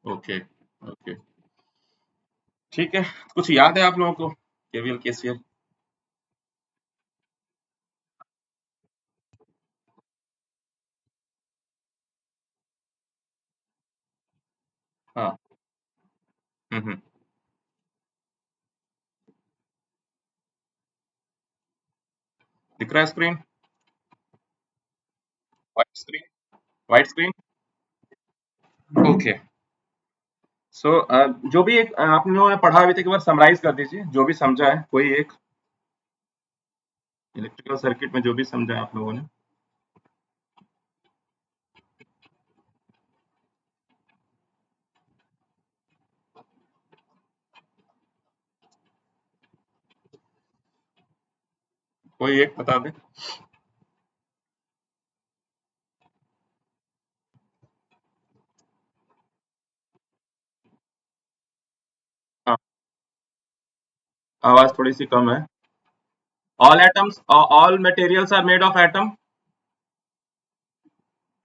Okay okay, ठीक है। कुछ याद है आप लोगों को केवीएल केसीएल? हाँ। हम्म। दिख रहा है screen? White screen? White screen? Okay. So जो भी एक आप लोगों ने पढ़ा अभी तक एक बार समराइज कर दीजिए, जो भी समझा है कोई एक, इलेक्ट्रिकल सर्किट में जो भी समझा है आप लोगों ने। कोई एक बता दे। हाँ, आवाज थोड़ी सी कम है। All atoms, all materials are made of atom,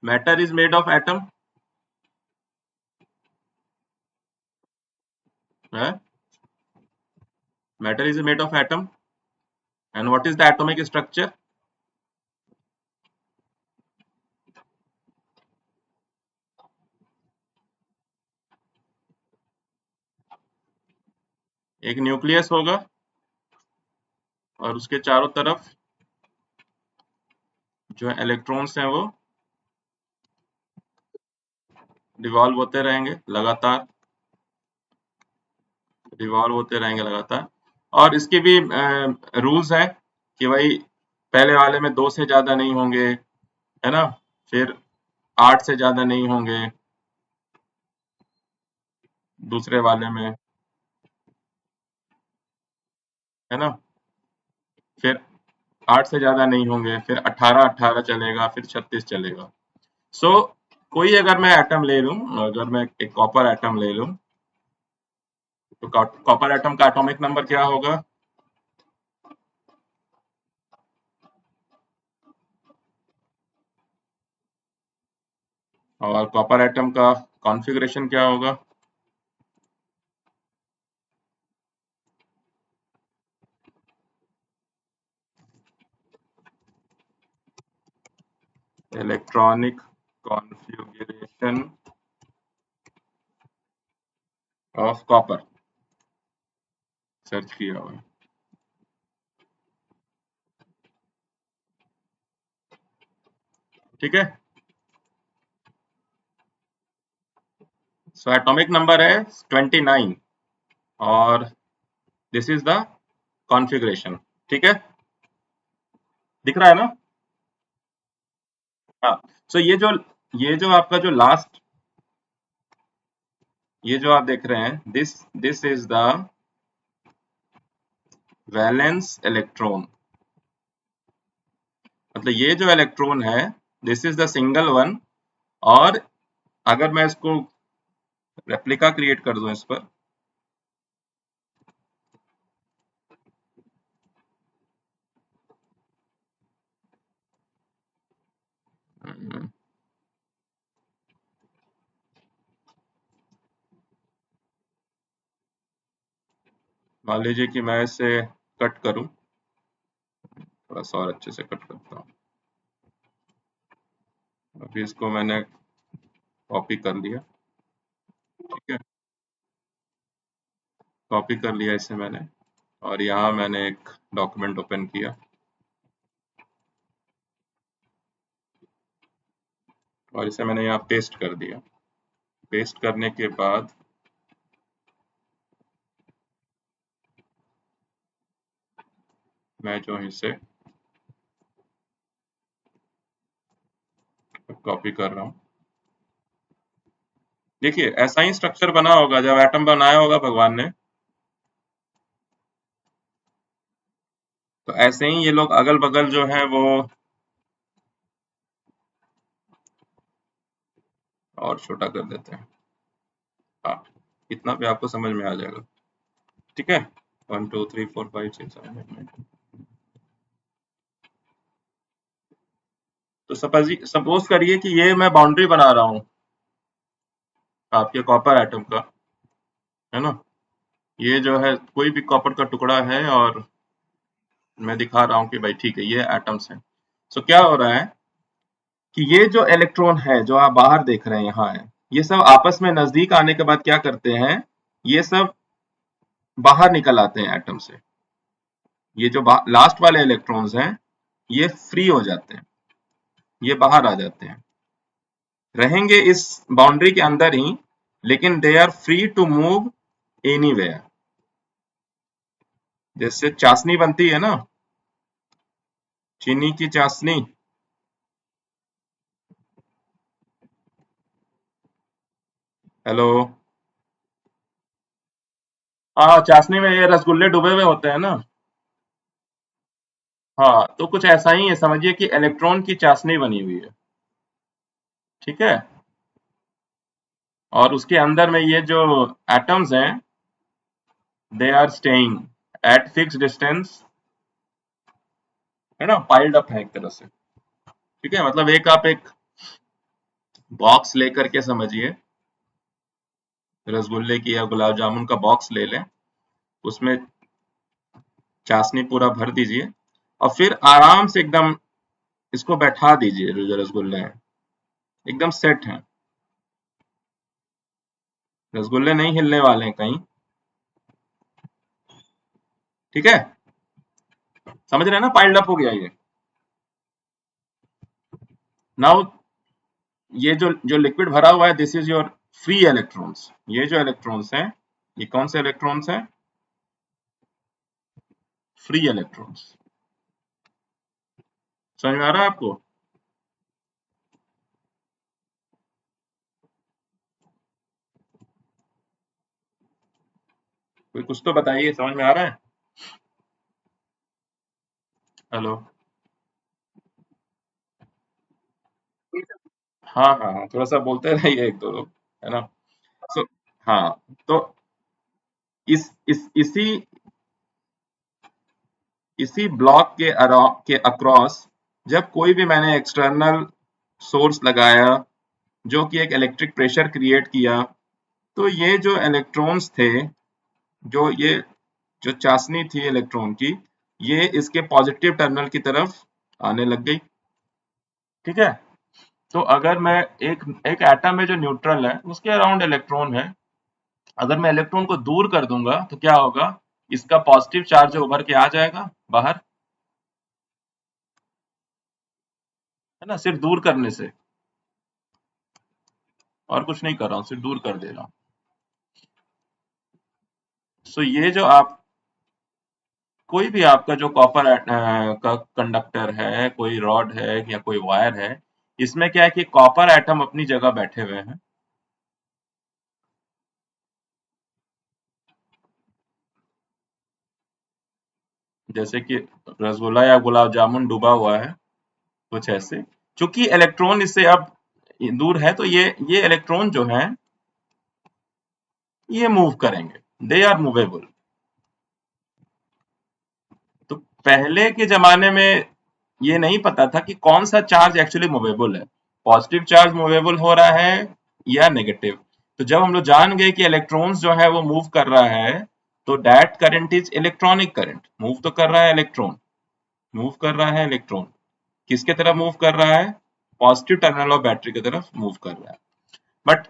matter is made of atom है, matter is made of atom. And what is the atomic structure? एक न्यूक्लियस होगा और उसके चारों तरफ जो है इलेक्ट्रॉन्स हैं वो रिवॉल्व होते रहेंगे लगातार, रिवॉल्व होते रहेंगे लगातार। और इसके भी रूल्स हैं कि भाई पहले वाले में 2 से ज़्यादा नहीं होंगे, है ना? फिर 8 से ज़्यादा नहीं होंगे दूसरे वाले में, है ना? फिर 8 से ज़्यादा नहीं होंगे, फिर 18-18 चलेगा, फिर 36 चलेगा। सो कोई अगर मैं एटम ले लूँ, अगर मैं एक कॉपर एटम ले लूँ, तो कॉपर एटम का एटॉमिक नंबर क्या होगा? और कॉपर एटम का कॉन्फ़िगरेशन क्या होगा? Electronic configuration of copper, search किया हुआ है। ठीक है? सो एटॉमिक नंबर है 29 और दिस इज द कॉन्फ़िगरेशन। ठीक है? दिख रहा है ना? हाँ। सो ये जो आपका जो लास्ट, ये जो आप देख रहे हैं, this this is the valence electron. मतलब ये जो इलेक्ट्रॉन है, this is the single one. और अगर मैं इसको रेप्लिका क्रिएट कर दूं इस पर, मान लीजिए कि मैं इसे कट करूं, थोड़ा सा और अच्छे से कट करता हूं। अभी इसको मैंने कॉपी कर लिया। ठीक है, कॉपी कर लिया इसे मैंने, और यहाँ मैंने एक डॉक्यूमेंट ओपन किया और इसे मैंने यहाँ पेस्ट कर दिया। पेस्ट करने के बाद मैं जो इसे कॉपी कर रहा हूँ। देखिए ऐसा ही स्ट्रक्चर बना होगा जब एटम बनाया होगा भगवान ने, तो ऐसे ही ये लोग अगल बगल जो है वो और छोटा कर देते हैं। हाँ, इतना भी आपको समझ में आ जाएगा। ठीक है, 1 2 3 4 5 6 7 8 9। तो सपोज करिए कि ये मैं बाउंड्री बना रहा हूँ। आपके कॉपर एटम का, है ना। ये जो है कोई भी कॉपर का टुकड़ा है और मैं दिखा रहा हूँ कि भाई ठीक है ये एटम्स हैं। सो क्या हो रहा है कि ये जो इलेक्ट्रॉन है जो आप बाहर देख रहे हैं यहाँ है, ये सब आपस में नजदीक आने के बाद क्या करते हैं, ये सब बाहर निकल आते हैं एटम से। ये जो लास्ट वाले इलेक्ट्रॉन्स हैं ये फ्री हो जाते हैं, ये बाहर आ जाते हैं, रहेंगे इस बाउंड्री के अंदर ही, लेकिन they are free to move anywhere. जैसे चाशनी बनती है ना, चीनी की चाशनी, हेलो, हाँ चाशनी में ये रसगुल्ले डूबे हुए होते हैं ना। हाँ तो कुछ ऐसा ही है, समझिए कि इलेक्ट्रॉन की चाशनी बनी हुई है, ठीक है। और उसके अंदर में ये जो एटम्स हैं they are staying at fix distance, है ना, पाइल्ड अप है एक तरह से, ठीक है। मतलब एक आप एक बॉक्स लेकर के समझिए, रसगुल्ले की या गुलाब जामुन का बॉक्स ले लें, उसमें चाशनी पूरा भर दीजिए और फिर आराम से एकदम इसको बैठा दीजिए, जो रसगुल्ले हैं एकदम सेट हैं, रसगुल्ले नहीं हिलने वाले हैं कहीं, ठीक है। समझ रहे हैं ना, पाइल्ड अप हो गया ये। नाउ ये जो लिक्विड भरा हुआ है this is your free electrons. ये जो इलेक्ट्रॉन्स हैं ये कौन से इलेक्ट्रॉन्स हैं, फ्री इलेक्ट्रॉन्स। समझ में आ रहा है आपको। कोई कुछ तो बताइए, समझ में आ रहा है। हेलो, हाँ हाँ हाँ, थोड़ा सा बोलते रहिए एक दो लोग, है ना। सो हाँ, तो इसी इसी ब्लॉक के अक्रॉस जब कोई भी मैंने एक्सटर्नल सोर्स लगाया जो कि एक इलेक्ट्रिक प्रेशर क्रिएट किया, तो ये जो इलेक्ट्रॉन्स थे, जो ये जो चाशनी थी इलेक्ट्रॉन की, ये इसके पॉजिटिव टर्मिनल की तरफ आने लग गई, ठीक है। तो अगर मैं एक एक एटम में जो न्यूट्रल है उसके अराउंड इलेक्ट्रॉन है, अगर मैं इलेक्ट्रॉन को दूर कर दूंगा तो क्या होगा, इसका पॉजिटिव चार्ज उभर के आ जाएगा बाहर, है ना, सिर्फ दूर करने से, और कुछ नहीं कर रहा हूँ, सिर्फ दूर कर दे रहा हूँ। सो ये जो आप कोई भी आपका जो कॉपर का कंडक्टर है, कोई रॉड है या कोई वायर है, इसमें क्या है कि कॉपर एटम अपनी जगह बैठे हुए हैं, जैसे कि रसगुल्ला या गुलाब जामुन डूबा हुआ है, कुछ ऐसे। चूंकि इलेक्ट्रॉन इससे अब दूर है तो ये इलेक्ट्रॉन जो है ये मूव करेंगे, दे आर मूवेबल। तो पहले के जमाने में ये नहीं पता था कि कौन सा चार्ज एक्चुअली मूवेबल है, पॉजिटिव चार्ज मूवेबल हो रहा है या नेगेटिव। तो जब हम लोग जान गए कि इलेक्ट्रॉन्स जो है वो मूव कर रहा है, तो that current is electronic current, move तो कर रहा है इलेक्ट्रॉन, मूव कर रहा है इलेक्ट्रॉन, किसके तरफ मूव कर रहा है, पॉजिटिव टर्मिनल ऑफ बैटरी की तरफ मूव कर रहा है। बट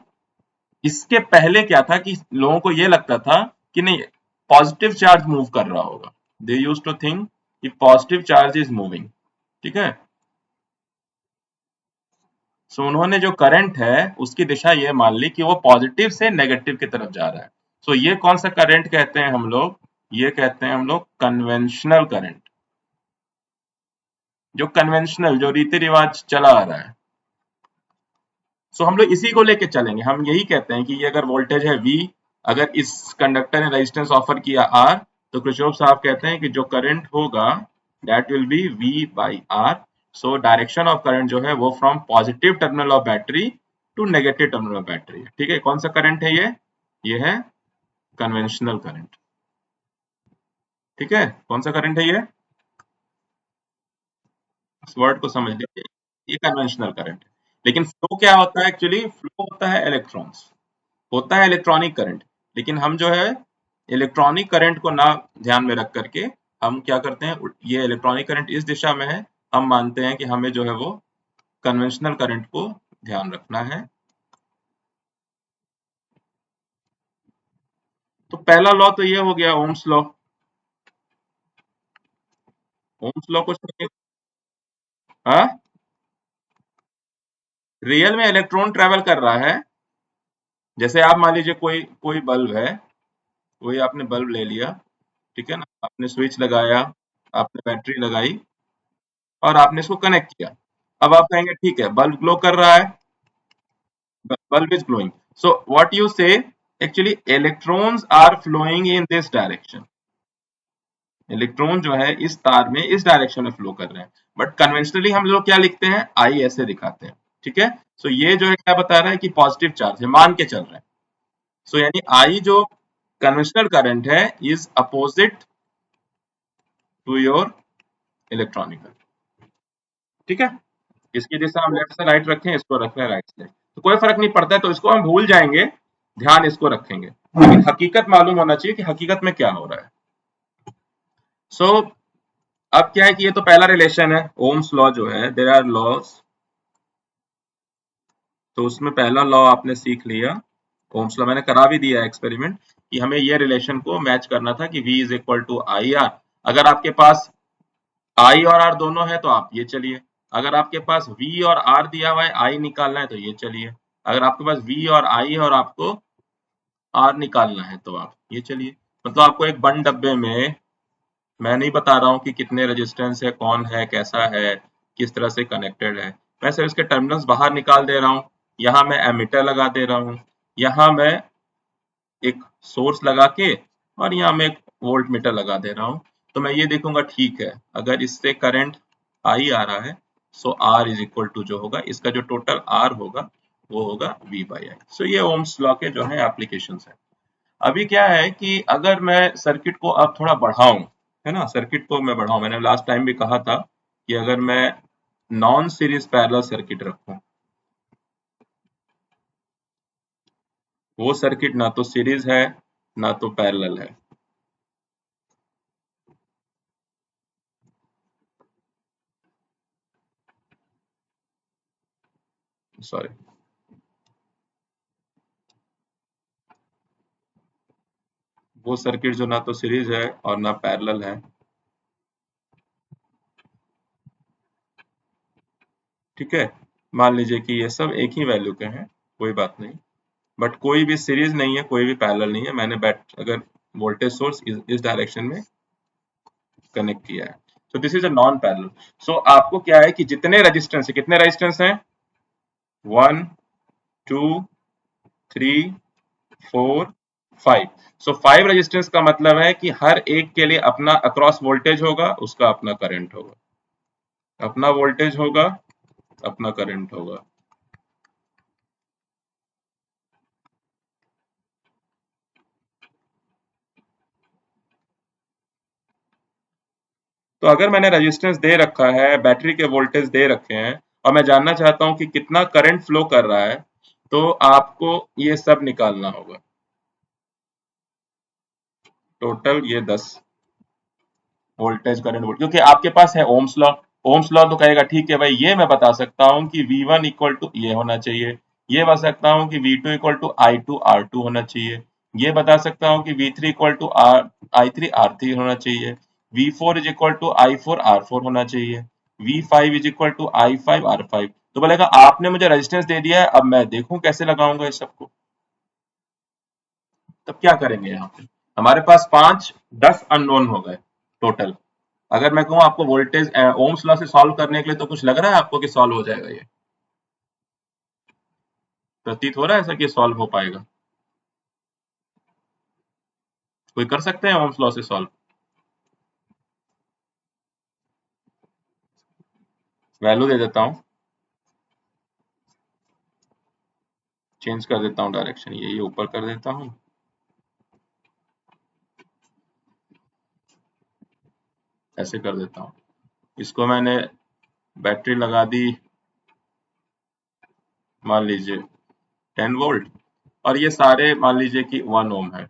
इसके पहले क्या था कि लोगों को ये लगता था कि नहीं, पॉजिटिव चार्ज मूव कर रहा होगा, दे यूज टू थिंक कि पॉजिटिव चार्ज इज मूविंग, ठीक है। सो उन्होंने जो करंट है उसकी दिशा ये मान ली कि वो पॉजिटिव से नेगेटिव की तरफ जा रहा है। सो ये कौन सा करंट कहते हैं हम लोग, ये कहते हैं हम लोग कन्वेंशनल करंट, जो कन्वेंशनल जो रीति रिवाज चला आ रहा है। सो हम लोग इसी को लेके चलेंगे, हम यही कहते हैं कि ये अगर वोल्टेज है V, अगर इस कंडक्टर ने रेजिस्टेंस ऑफर किया R, तो किरचॉफ साहब कहते हैं कि जो करंट होगा that will be V by R। So direction of current जो है वो from positive terminal of battery to negative terminal of battery है, ठीक है। कौन सा करंट है ये है कन्वेंशनल करंट, ठीक है। कौन सा करंट है ये, इस वर्ड को समझ लीजिए, ये कन्वेंशनल करंट है। लेकिन फ्लो क्या होता है, एक्चुअली फ्लो होता है इलेक्ट्रॉन्स, होता है इलेक्ट्रॉनिक करंट, लेकिन हम जो है इलेक्ट्रॉनिक करंट को ना ध्यान में रख करके हम क्या करते हैं, ये इलेक्ट्रॉनिक करंट इस दिशा में है, हम मानते हैं कि हमें जो है वो कन्वेंशनल करंट को ध्यान रखना है। तो पहला लॉ तो ये हो गया ओम्स लॉ। ओम्स लॉ कुछ नहीं, हाँ, रियल में इलेक्ट्रॉन ट्रेवल कर रहा है। जैसे आप मान लीजिए कोई कोई बल्ब है, कोई आपने बल्ब ले लिया, ठीक है ना, आपने स्विच लगाया, आपने बैटरी लगाई और आपने इसको कनेक्ट किया। अब आप कहेंगे ठीक है बल्ब ग्लो कर रहा है, bulb is glowing. So what you say, actually electrons are flowing in this direction. Electron जो है इस तार में इस डायरेक्शन में फ्लो कर रहे हैं, बट कन्वेंशनली हम लोग क्या लिखते हैं, आई ऐसे दिखाते हैं, ठीक है। सो ये जो है क्या बता रहा है कि पॉजिटिव चार्ज है, मान के चल रहे हैं। सो यानी आई जो कन्वेंशनल करंट है is opposite to your electronic current, ठीक है। इसकी दिशा हम लेफ्ट से राइट रखें, इसको रख रहे हैं राइट से, तो कोई फर्क नहीं पड़ता है, तो इसको हम भूल जाएंगे, ध्यान इसको रखेंगे, लेकिन हकीकत मालूम होना चाहिए कि हकीकत में क्या हो रहा है। सो अब क्या है कि ये तो पहला रिलेशन है, ओम्स लॉ जो है, देयर आर लॉज, तो उसमें पहला लॉ आपने सीख लिया, ओम्स लॉ मैंने करा भी दिया एक्सपेरिमेंट, कि हमें ये रिलेशन को मैच करना था कि V is equal to I R. अगर आपके पास आई और आर दोनों है तो आप ये चलिए, अगर आपके पास V और R दिया हुआ है, आई निकालना है तो ये चलिए, अगर आपके पास V और I है और आपको R निकालना है तो आप ये चलिए। मतलब आपको एक बंद डब्बे में, मैं नहीं बता रहा हूँ कि कितने रेजिस्टेंस है, कौन है, कैसा है, किस तरह से कनेक्टेड है, मैं सिर्फ इसके टर्मिनल्स बाहर निकाल दे रहा हूँ। यहाँ मैं एमीटर लगा दे रहा हूँ, यहाँ मैं एक सोर्स लगा के, और यहाँ मैं एक वोल्ट मीटर लगा दे रहा हूँ। तो मैं ये देखूंगा ठीक है, अगर इससे करंट आई आ रहा है, सो आर इज इक्वल टू जो होगा इसका जो टोटल आर होगा वो होगा वी बाई आई। सो ये ओम्स लॉ के जो है एप्लीकेशन है। अभी क्या है कि अगर मैं सर्किट को अब थोड़ा बढ़ाऊं, है ना, सर्किट को मैं बढ़ाऊं, मैंने लास्ट टाइम भी कहा था कि अगर मैं नॉन सीरीज पैरेलल सर्किट रखूं, वो सर्किट ना तो सीरीज है ना तो पैरेलल है, सॉरी, वो सर्किट जो ना तो सीरीज है और ना पैरेलल है, ठीक है। मान लीजिए कि ये सब एक ही वैल्यू के हैं, कोई बात नहीं, बट कोई भी सीरीज नहीं है, कोई भी पैरेलल नहीं है, मैंने अगर वोल्टेज सोर्स इस डायरेक्शन में कनेक्ट किया है, तो this is a non parallel. So आपको क्या है कि जितने रेजिस्टेंस है, कितने रेजिस्टेंस हैं, 1 2 3 4 5। सो 5 रेजिस्टेंस का मतलब है कि हर एक के लिए अपना अक्रॉस वोल्टेज होगा, उसका अपना करंट होगा, अपना वोल्टेज होगा, अपना करंट होगा। तो अगर मैंने रेजिस्टेंस दे रखा है, बैटरी के वोल्टेज दे रखे हैं, और मैं जानना चाहता हूं कि कितना करंट फ्लो कर रहा है, तो आपको ये सब निकालना होगा, टोटल ये 10 वोल्टेज करंट वोल्ट, क्योंकि आपके पास है ओम्स लॉ। ओम्स लॉ तो कहेगा ठीक है भाई, ये मैं बता सकता हूँ कि V1 इक्वल टू ये होना चाहिए, ये बता सकता हूँ कि V2 equal to I2 R2 होना चाहिए, ये बता सकता हूँ कि V3 equal to I3 R3 होना चाहिए, V4 is equal to I4 R4 होना चाहिए, V5 is equal to I5 R5। तो बोलेगा आपने मुझे रेजिस्टेंस दे दिया है, अब मैं देखूं कैसे लगाऊंगा इस सबको। तब क्या करेंगे, यहाँ पे हमारे पास 5 10 अननोन हो गए टोटल। अगर मैं कहूँ आपको वोल्टेज ओम्स लॉ से सॉल्व करने के लिए, तो कुछ लग रहा है आपको कि सॉल्व हो जाएगा, ये प्रतीत हो रहा है ऐसा कि सॉल्व हो पाएगा? कोई कर सकते हैं ओम्स लॉ से सॉल्व? वैल्यू दे देता हूँ, चेंज कर देता हूँ डायरेक्शन, ये ऊपर कर देता हूँ, ऐसे कर देता हूँ। इसको मैंने बैटरी लगा दी, मान लीजिए 10 वोल्ट, और ये सारे मान लीजिए कि 1 ओम है।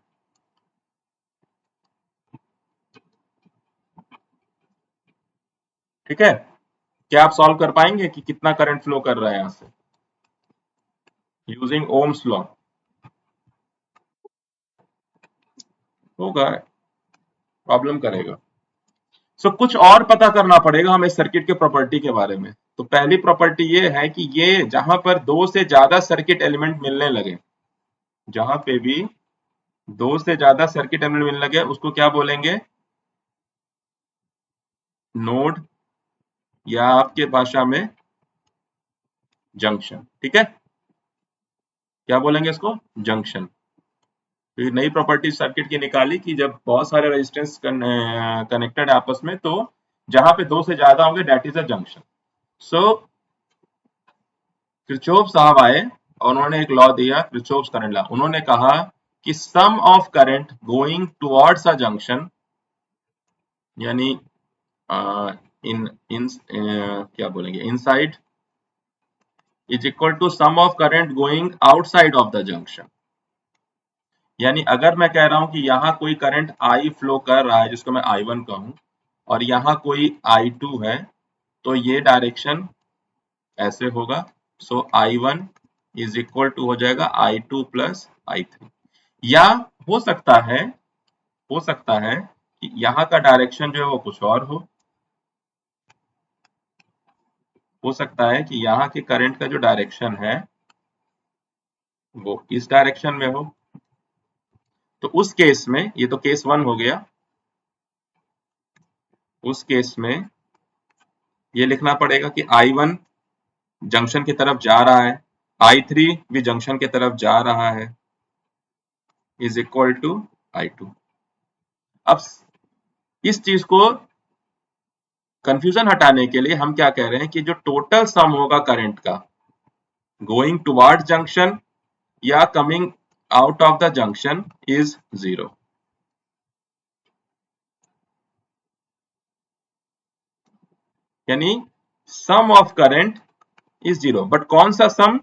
ठीक है, क्या आप सॉल्व कर पाएंगे कि कितना करंट फ्लो कर रहा है यहां से यूजिंग ओम्स लॉ? होगा, प्रॉब्लम करेगा। सो कुछ और पता करना पड़ेगा हमें सर्किट के प्रॉपर्टी के बारे में। तो पहली प्रॉपर्टी ये है कि ये जहां पर दो से ज्यादा सर्किट एलिमेंट मिलने लगे, जहां पे भी दो से ज्यादा सर्किट एलिमेंट मिलने लगे उसको क्या बोलेंगे? नोड, या आपके भाषा में जंक्शन। ठीक है, क्या बोलेंगे इसको? जंक्शन। तो ये नई प्रॉपर्टी सर्किट की निकाली कि जब बहुत सारे रेजिस्टेंस कनेक्टेड है आपस में, तो जहां पे दो से ज्यादा होंगे that is a junction. So Kirchhoff साहब आए और उन्होंने एक लॉ दिया, किरचॉफ करंट लॉ। उन्होंने कहा कि sum of current going towards a junction, यानी इन इन क्या बोलेंगे, inside, is equal to sum of current going outside of the junction. यानी अगर मैं कह रहा हूं कि यहाँ कोई करंट आई फ्लो कर रहा है जिसको मैं I1 कहूं, और यहाँ कोई I2 है, तो ये डायरेक्शन ऐसे होगा। सो I1 इज इक्वल टू हो जाएगा I2 प्लस I3। या हो सकता है, हो सकता है कि यहाँ का डायरेक्शन जो है वो कुछ और हो सकता है कि यहाँ के करंट का जो डायरेक्शन है वो इस डायरेक्शन में हो। तो उस केस में, ये तो केस 1 हो गया, उस केस में ये लिखना पड़ेगा कि I1 जंक्शन की तरफ जा रहा है, I3 भी जंक्शन की तरफ जा रहा है, इज इक्वल टू I2। अब इस चीज को कंफ्यूजन हटाने के लिए हम क्या कह रहे हैं कि जो टोटल सम होगा करंट का गोइंग टुवर्ड जंक्शन या coming out of the junction is 0। यानी सम ऑफ करंट इज 0, बट कौन सा सम?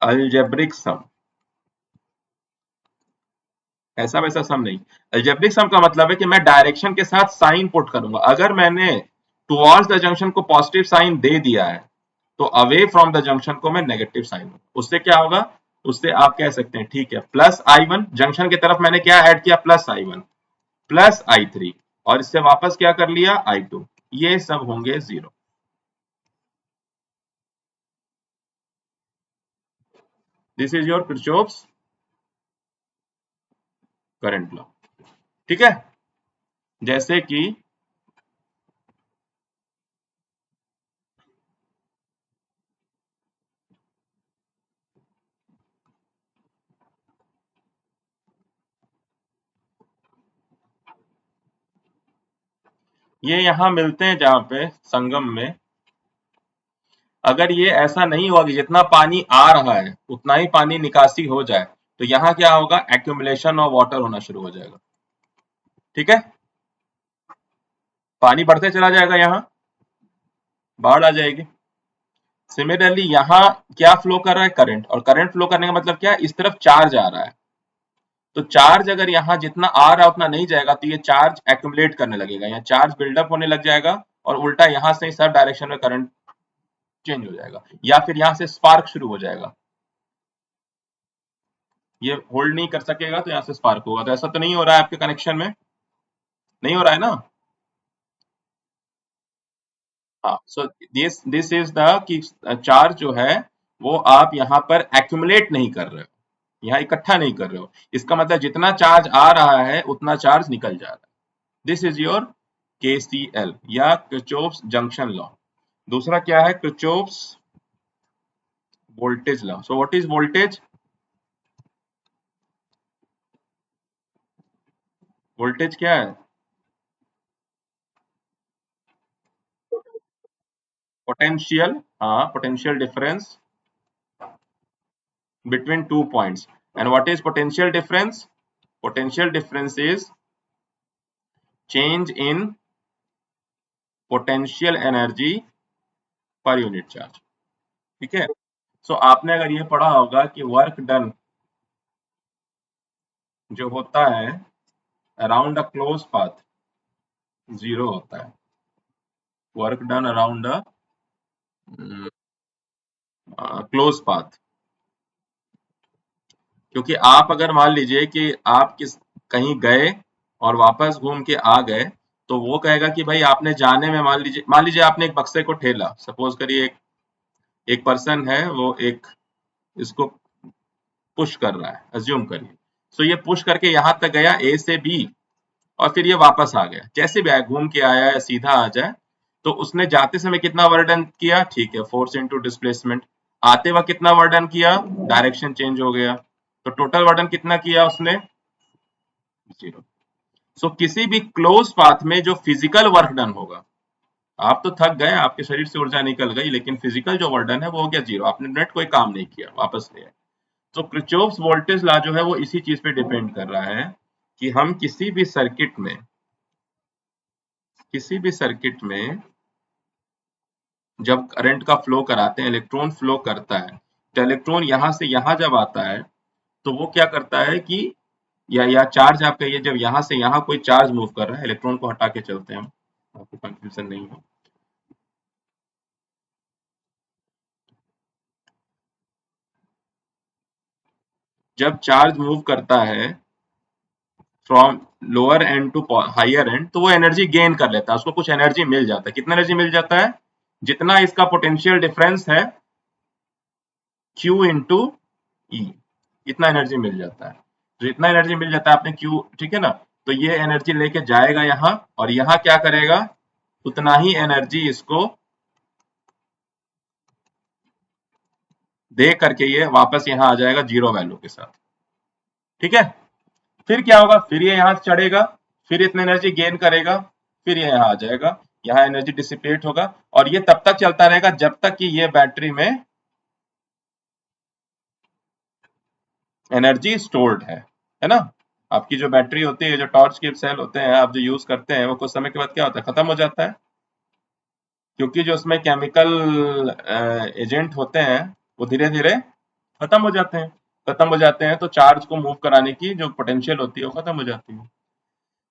अलजेब्रिक सम, ऐसा वैसा सम नहीं। अलजेब्रिक सम का मतलब है कि मैं डायरेक्शन के साथ साइन पुट करूंगा। अगर मैंने टुवर्ड्स द जंक्शन को पॉजिटिव साइन दे दिया है, तो अवे फ्रॉम द जंक्शन को मैं नेगेटिव साइन दूं। उससे क्या होगा? उससे आप कह सकते हैं ठीक है प्लस I1, जंक्शन की तरफ मैंने क्या ऐड किया? प्लस I1 प्लस I3, और इससे वापस क्या कर लिया? I2। ये सब होंगे 0। This is your Kirchhoff's current law. ठीक है, जैसे कि ये यहां मिलते हैं जहां पे संगम में, अगर ये ऐसा नहीं हुआ कि जितना पानी आ रहा है उतना ही पानी निकासी हो जाए, तो यहाँ क्या होगा? एक्यूमुलेशन ऑफ वाटर होना शुरू हो जाएगा। ठीक है, पानी बढ़ते चला जाएगा, यहाँ बाढ़ आ जाएगी। सिमिलरली यहाँ क्या फ्लो कर रहा है? करंट। और करंट फ्लो करने का मतलब क्या है? इस तरफ चार्ज आ रहा है, तो चार्ज अगर यहाँ जितना आ रहा है उतना नहीं जाएगा, तो ये चार्ज एक्यूमुलेट करने लगेगा, यहाँ चार्ज बिल्डअप होने लग जाएगा, और उल्टा यहाँ से सब डायरेक्शन में करंट चेंज हो जाएगा, या फिर यहाँ से स्पार्क शुरू हो जाएगा। ये होल्ड नहीं कर सकेगा तो यहाँ से स्पार्क होगा। तो ऐसा तो नहीं हो रहा है आपके कनेक्शन में? नहीं हो रहा है ना? हाँ, so this this is the कि चार्ज जो है वो आप यहाँ पर एक्यूमुलेट नहीं कर रहे हो, यहाँ इकट्ठा नहीं कर रहे हो। इसका मतलब जितना चार्ज आ रहा है उतना चार्ज निकल जा रहा है। दिस इज योर KCL या किरचॉफ्स जंक्शन लॉ। दूसरा क्या है? Kirchhoff's voltage law. So what is voltage? Voltage क्या है? पोटेंशियल, हाँ, potential difference between two points. And what is potential difference? Potential difference is change in potential energy per unit charge। ठीक है, सो आपने अगर ये पढ़ा होगा कि वर्क डन जो होता है अराउंड अ क्लोज पाथ 0 होता है। Work done around a close path. क्योंकि आप अगर मान लीजिए कि आप कहीं गए और वापस घूम के आ गए, तो वो कहेगा कि भाई आपने जाने में मान लीजिए आपने एक बक्से को ठेला, सपोज करिए एक एक पर्सन है, वो एक इसको पुश कर रहा है, अज्यूम करिए। सो ये पुश करके यहाँ तक गया ए से बी, और फिर ये वापस आ गया, जैसे भी आया, घूम के आया या सीधा आ जाए, तो उसने जाते समय कितना वर्क डन किया, ठीक है, फोर्स इनटू डिस्प्लेसमेंट। आते वक्त कितना वर्क डन किया, डायरेक्शन चेंज हो गया, तो टोटल वर्क डन कितना किया उसने, 0। सो किसी भी क्लोज पाथ में जो फिजिकल वर्क डन होगा, आप तो थक गए, आपके शरीर से ऊर्जा निकल गई, लेकिन फिजिकल जो वर्क डन है वो हो गया 0, आपने नेट कोई काम नहीं किया, वापस ले आए। तो क्रिचॉफ्स वोल्टेज लॉ जो है वो इसी चीज पे डिपेंड कर रहा है कि हम किसी भी सर्किट में जब करंट का फ्लो कराते हैं, इलेक्ट्रॉन फ्लो करता है, तो इलेक्ट्रॉन यहां से यहां जब आता है, तो वो क्या करता है कि या चार्ज आप कहिए, जब यहां से यहां कोई चार्ज मूव कर रहा है, इलेक्ट्रॉन को हटा के चलते हैं हम, आपको कंफ्यूजन नहीं हो। जब चार्ज मूव करता है from lower end to higher end, तो वो एनर्जी गेन कर लेता है, उसको कुछ एनर्जी मिल जाता है। कितना एनर्जी मिल जाता है, जितना इसका पोटेंशियल डिफरेंस है Q इंटू ई, इतना एनर्जी मिल जाता है। तो इतना एनर्जी मिल जाता है आपने Q, ठीक है ना, तो ये एनर्जी लेके जाएगा यहाँ, और यहाँ क्या करेगा, उतना ही एनर्जी इसको दे करके ये वापस यहाँ आ जाएगा 0 वैल्यू के साथ, ठीक है। फिर क्या होगा, फिर ये यहाँ चढ़ेगा, फिर इतना एनर्जी गेन करेगा, फिर ये यहाँ आ जाएगा, यहाँ एनर्जी डिसिपेट होगा, और ये तब तक चलता रहेगा जब तक कि ये बैटरी में एनर्जी स्टोर्ड है ना। आपकी जो बैटरी होती है, जो टॉर्च के सेल होते हैं आप जो यूज करते हैं, वो कुछ समय के बाद क्या होता है, खत्म हो जाता है, क्योंकि जो उसमें केमिकल एजेंट होते हैं वो धीरे धीरे खत्म हो जाते हैं। खत्म हो जाते हैं तो चार्ज को मूव कराने की जो पोटेंशियल होती है वो खत्म हो जाती है।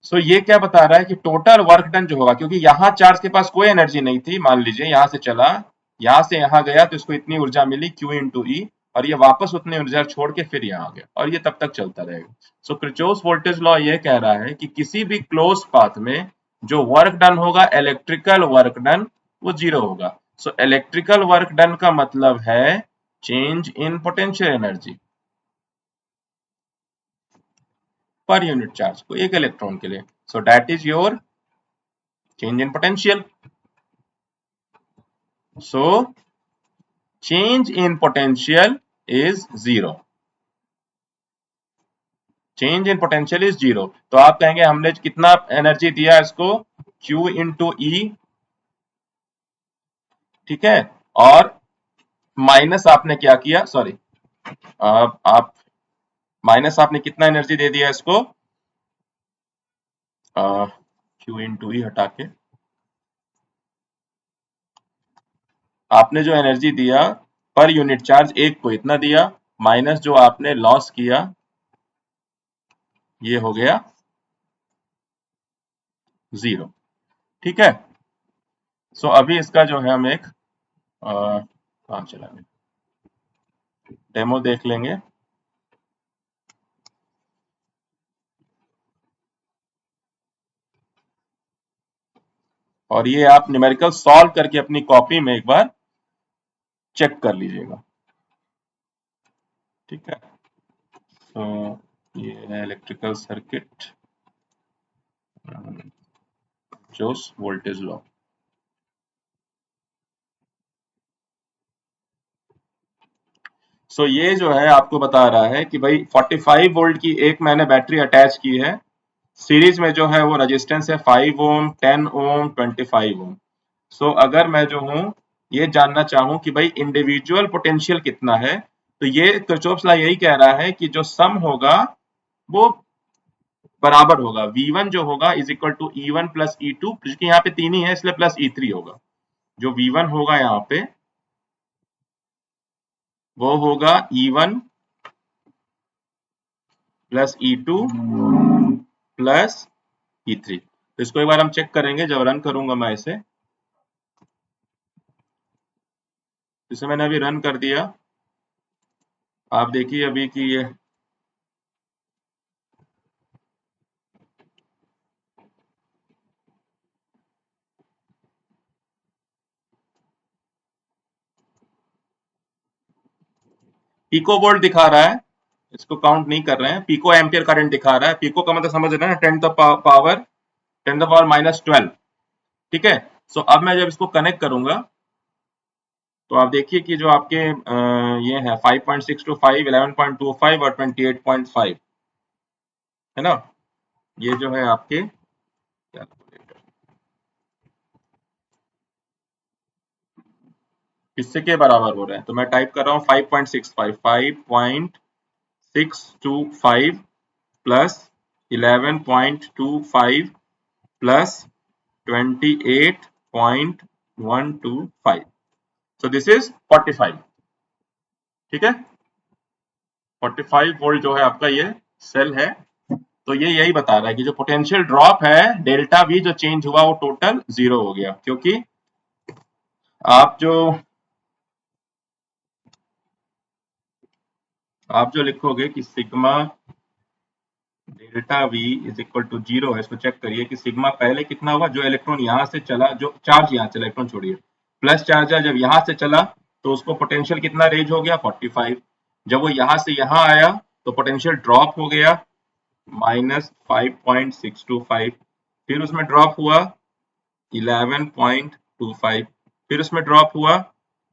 सो ये क्या बता रहा है कि टोटल वर्क डन जो होगा, क्योंकि यहाँ चार्ज के पास कोई एनर्जी नहीं थी, मान लीजिए यहाँ से चला, यहाँ से यहाँ गया, तो इसको इतनी ऊर्जा मिली Q इंटू ई, और ये वापस उतनी ऊर्जा छोड़ के फिर यहाँ आ गया, और ये तब तक चलता रहेगा। सो क्रिचॉफ्स वोल्टेज लॉ ये कह रहा है कि किसी भी क्लोज पाथ में जो वर्क डन होगा, इलेक्ट्रिकल वर्क डन, वो 0 होगा। सो इलेक्ट्रिकल वर्क डन का मतलब है change in potential energy per unit charge को, एक इलेक्ट्रॉन के लिए। So that is your change in potential. So change in potential is 0. Change in potential is 0। तो आप कहेंगे हमने कितना एनर्जी दिया इसको, Q इंटू ई, ठीक है, और माइनस आपने क्या किया, सॉरी, आप माइनस आपने कितना एनर्जी दे दिया इसको, Q इंटू ई हटा के आपने जो एनर्जी दिया पर यूनिट चार्ज एक को इतना दिया, माइनस जो आपने लॉस किया, ये हो गया 0, ठीक है। सो अभी इसका जो है हम एक काम चलाएंगे, डेमो देख लेंगे। और ये आप न्यूमेरिकल सॉल्व करके अपनी कॉपी में एक बार चेक कर लीजिएगा, ठीक है। तो ये है इलेक्ट्रिकल सर्किट, जोस वोल्टेज लॉ। सो ये जो है आपको बता रहा है कि भाई 45 वोल्ट की एक मैंने बैटरी अटैच की है, सीरीज में जो है वो रेजिस्टेंस है 5 ओम, 10 ओम, 25 ओम। सो अगर मैं जो हूं ये जानना चाहूं कि भाई इंडिविजुअल पोटेंशियल कितना है, तो ये किरचॉफ्स लॉ यही कह रहा है कि जो सम होगा वो बराबर होगा, V1 जो होगा is equal to E1 plus E2, क्योंकि यहाँ पे तीन ही है इसलिए प्लस E3 होगा। जो V1 होगा यहाँ पे वो होगा E1 plus E2 plus E3। तो इसको एक बार हम चेक करेंगे जब रन करूंगा मैं इसे मैंने अभी रन कर दिया। आप देखिए अभी कि ये पिको वोल्ट दिखा रहा है, इसको काउंट नहीं कर रहे हैं। पिको एम्पियर करंट दिखा रहा है। पिको का मतलब समझ रहे हैं, 10 द पावर -12। ठीक है। सो अब मैं जब इसको कनेक्ट करूंगा तो आप देखिए कि जो आपके ये है 5.625, 11.25 और 28.5, है ना। ये जो है आपके किससे के बराबर हो रहे हैं, तो मैं टाइप कर रहा हूँ 5.625 plus 11.25 plus 28.125। So this is 45। ठीक है। 45 वोल्ट जो है आपका ये सेल है। तो ये यही बता रहा है कि जो पोटेंशियल ड्रॉप है डेल्टा वी जो चेंज हुआ वो टोटल 0 हो गया, क्योंकि आप जो लिखोगे कि sigma delta V is equal to 0 है, इसको चेक करिए कि सिग्मा पहले कितना हुआ, जो इलेक्ट्रॉन यहां से चला, जो चार्ज यहां से, इलेक्ट्रॉन छोड़िए, प्लस चार्ज है, जब यहां से चला तो उसको पोटेंशियल कितना रेज हो गया 45। जब वो यहां से यहां आया तो पोटेंशियल ड्रॉप हो गया -5.625। फिर उसमें ड्रॉप हुआ 11.25। फिर उसमें ड्रॉप हुआ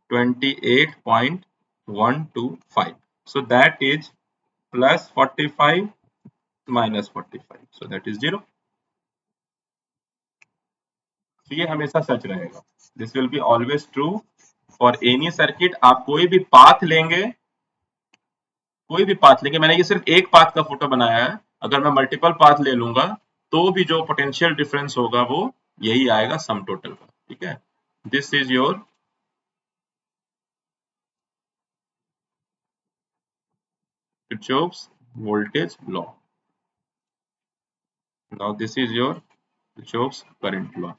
28.125। So that is +45 -45, so that is 0। तो ये हमेशा सच रहेगा। This will be always true for any circuit. आप कोई भी पाथ लेंगे, मैंने ये सिर्फ एक पाथ का फोटो बनाया है, अगर मैं मल्टीपल पाथ ले लूंगा तो भी जो पोटेंशियल डिफरेंस होगा वो यही आएगा सम टोटल का। ठीक है। This is your Kirchhoff's voltage law। Now this is your Kirchhoff's current law।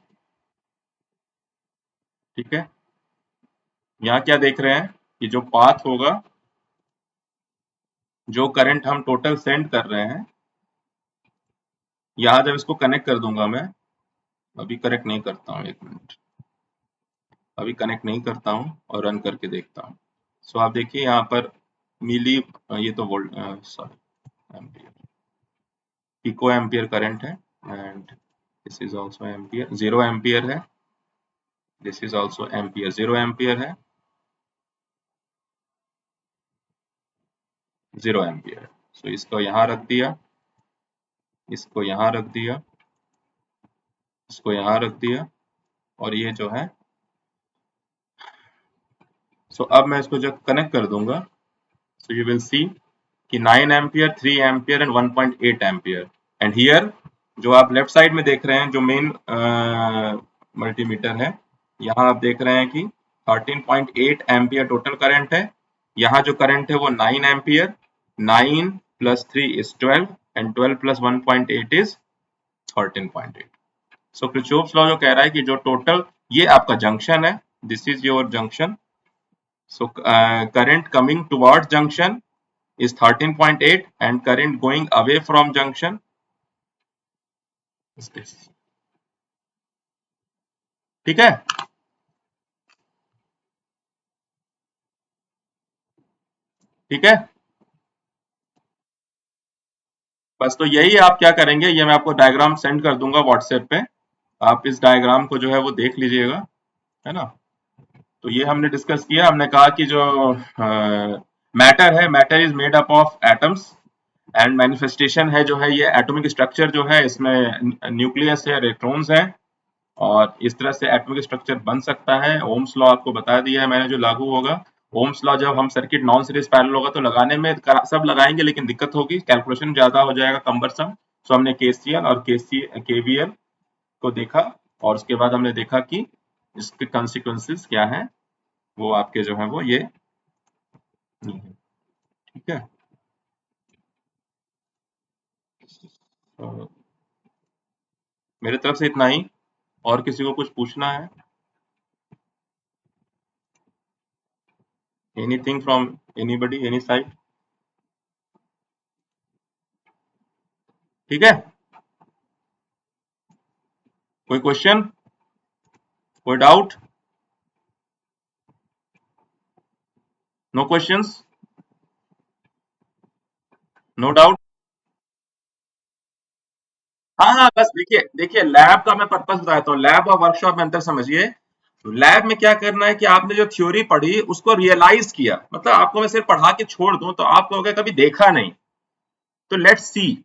ठीक है। यहाँ क्या देख रहे हैं कि जो पाथ होगा, जो करंट हम टोटल सेंड कर रहे हैं, यहाँ जब इसको कनेक्ट कर दूंगा मैं, अभी कनेक्ट नहीं करता हूँ, 1 मिनट, अभी कनेक्ट नहीं करता हूँ और रन करके देखता हूँ। सो आप देखिए यहाँ पर मिली, ये तो volt, sorry, ampere, pico ampere current है, and this is also ampere, 0 ampere है, this is also ampere, 0 ampere है, 0 एम्पियर है। सो इसको यहाँ रख दिया, इसको यहाँ रख दिया, इसको यहाँ रख दिया, और ये जो है, सो अब मैं इसको जब कनेक्ट कर दूंगा, सो यू विल सी कि 9 ampere, 3 ampere and 1.8 ampere. And here जो आप लेफ्ट साइड में देख रहे हैं, जो मेन मल्टीमीटर है, यहाँ आप देख रहे हैं कि 13.8 एम्पियर टोटल करंट है। यहाँ जो करंट है वो 9 ampere, 9 plus 3 is 12 and 12 plus 1.8 is 13.8। So Kirchhoff's law जो कह रहा है कि जो टोटल, ये आपका जंक्शन है, this is your junction. So current coming towards junction is 13.8 and current going away from junction is this। ठीक है। ठीक है। बस तो यही आप क्या करेंगे, ये मैं आपको डायग्राम सेंड कर दूंगा व्हाट्सएप पे, आप इस डायग्राम को जो है वो देख लीजिएगा, है ना। तो ये हमने डिस्कस किया, हमने कहा कि जो मैटर है, matter is made up of atoms, and manifestation है जो है, ये एटॉमिक स्ट्रक्चर जो है, इसमें न्यूक्लियस है, इलेक्ट्रॉन्स हैं, और इस तरह से एटॉमिक स्ट्रक्चर बन सकता है। ओम्स लॉ आपको बता दिया है मैंने, जो लागू होगा। ओम्स लॉ जब हम सर्किट नॉन सीरीज पैरेलल होगा तो लगाने में सब लगाएंगे, लेकिन दिक्कत होगी, कैलकुलेशन ज्यादा हो जाएगा, कम्बरसम। सो हमने केसीएल और केवीएल को देखा, और उसके बाद हमने देखा कि इसके कॉन्सिक्वेंसेस क्या हैं, वो आपके जो है वो ये। ठीक है। तो मेरे तरफ से इतना ही। और किसी को कुछ पूछना है? Anything from anybody, any side? ठीक है, कोई क्वेश्चन, कोई doubt? No questions, no doubt? हाँ हाँ, बस देखिए देखिए, लैब का मैं पर्पस बताता हूँ, लैब और वर्कशॉप में अंतर समझिए। लैब में क्या करना है कि आपने जो थ्योरी पढ़ी उसको रियलाइज किया, मतलब आपको मैं सिर्फ पढ़ा के छोड़ दूं तो आप कहोगे कभी देखा नहीं। तो लेट्स सी।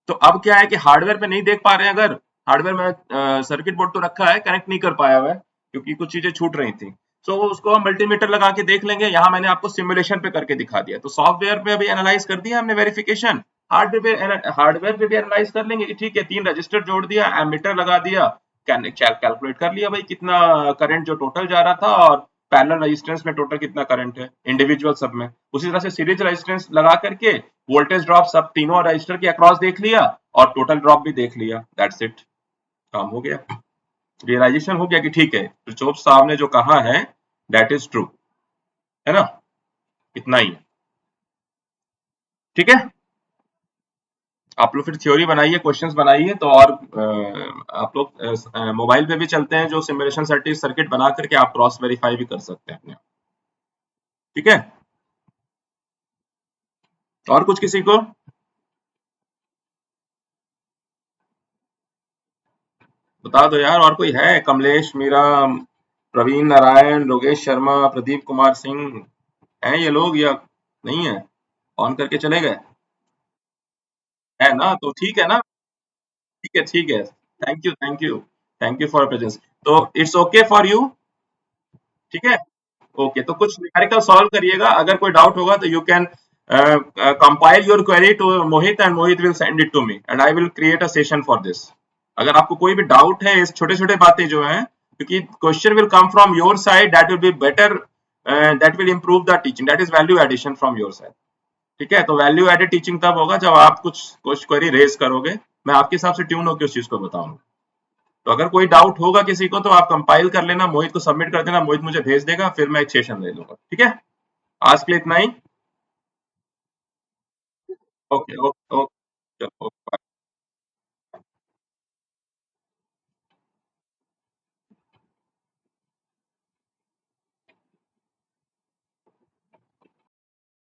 तो अब क्या है कि हार्डवेयर पे नहीं देख पा रहे हैं, अगर हार्डवेयर में सर्किट बोर्ड तो रखा है, कनेक्ट नहीं कर पाया हुआ है क्योंकि कुछ चीजें छूट रही थी। तो उसको हम मल्टीमीटर लगा के देख लेंगे, यहाँ मैंने आपको सिमुलेशन पे करके दिखा दिया। तो सॉफ्टवेयर पे अभी एनालाइज कर दिया हमने वेरिफिकेशन, हार्डवेयर पे भी एनालाइज कर लेंगे कि ठीक है, 3 रजिस्टर जोड़ दिया, एमीटर लगा दिया, कैलकुलेट कर लिया भाई कितना करंट जो टोटल जा रहा था, और पैरेलल रेजिस्टेंस में टोटल कितना करंट है इंडिविजुअल सब में। उसी तरह से सीरीज रेजिस्टेंस लगा करके वोल्टेज ड्रॉप सब तीनों रजिस्टर के अक्रॉस देख लिया, और टोटल ड्रॉप भी देख लिया। दैट्स इट, काम हो गया। रियलाइजेशन हो गया कि ठीक है, किरचॉफ साहब ने जो कहा है दैट इज ट्रू, है ना? इतना ही है। ठीक है, आप लोग फिर थ्योरी बनाइए, क्वेश्चंस बनाइए तो। और आप लोग मोबाइल पे भी चलते हैं, जो सिमुलेशन सर्किट बना करके आप क्रॉस वेरीफाई भी कर सकते हैं अपने आप। ठीक है, और कुछ किसी को? बता दो यार, और कोई है? कमलेश, मीरा, प्रवीण नारायण, योगेश शर्मा, प्रदीप कुमार सिंह, हैं ये लोग या नहीं है? ऑन करके चले गए? है ना, तो ठीक है ना। ठीक है, ठीक है। Thank you, thank you, thank you for presence. तो इट्स ओके फॉर यू? ठीक है, ओके। तो कुछ न्यूमेरिकल सॉल्व करिएगा, अगर कोई डाउट होगा तो you can compile your query to Mohit, and Mohit will send it to me, and I will create a session for this. अगर आपको कोई भी डाउट है, इस छोटे छोटे बातें जो हैं, क्योंकि question will come from your side, that will be better, that will improve the teaching, that is value addition from your side. ठीक है, तो वैल्यू एडेड टीचिंग तब होगा जब आप कुछ कुछ क्वेरी रेज करोगे, मैं आपके हिसाब से ट्यून होकर उस चीज को बताऊंगा। तो अगर कोई डाउट होगा किसी को तो आप कंपाइल कर लेना, मोहित को सबमिट कर देना, मोहित मुझे भेज देगा, फिर मैं एक सेशन ले लूंगा। ठीक है, आज के लिए इतना ही। ओके ओके ओके, चलो, ओके।